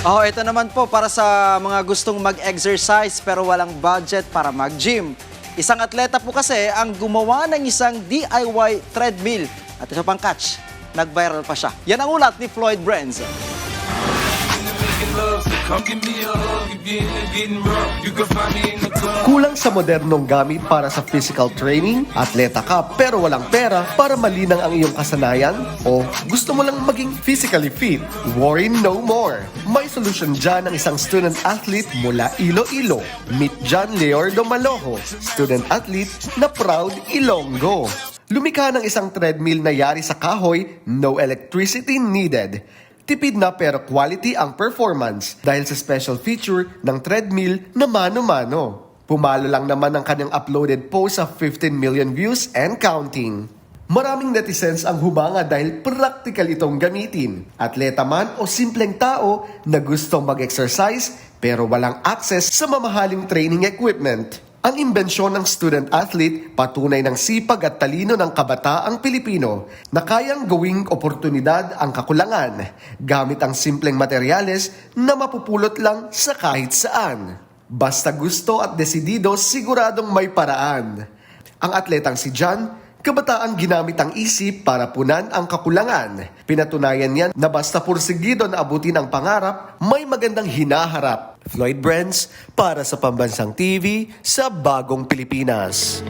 Oh, ito naman po para sa mga gustong mag-exercise pero walang budget para mag-gym. Isang atleta po kasi ang gumawa ng isang DIY treadmill. At ito pang catch, nag-viral pa siya. Yan ang ulat ni Floyd Brenz. Kulang sa modernong gamit para sa physical training, atleta ka pero walang pera para malinang ang iyong kasanayan? O gusto mo lang maging physically fit? Worry no more! May solusyon dyan ng isang student athlete mula Iloilo. Meet John Leordo Malojo, student athlete na proud Ilonggo. Lumikha ng isang treadmill na yari sa kahoy, no electricity needed. Tipid na pero quality ang performance dahil sa special feature ng treadmill na mano-mano. Pumalo lang naman ang kanyang uploaded post sa 15 million views and counting. Maraming netizens ang humanga dahil practical itong gamitin. Atleta man o simpleng tao na gustong mag-exercise pero walang access sa mamahaling training equipment. Ang imbensyon ng student athlete patunay ng sipag at talino ng kabataang Pilipino na kayang gawing oportunidad ang kakulangan gamit ang simpleng materyales na mapupulot lang sa kahit saan. Basta gusto at desidido, siguradong may paraan. Ang atletang si John, kabataang ginamit ang isip para punan ang kakulangan. Pinatunayan niya na basta pursigido na abutin ang pangarap, may magandang hinaharap. Floyd Brenz para sa Pambansang TV sa Bagong Pilipinas.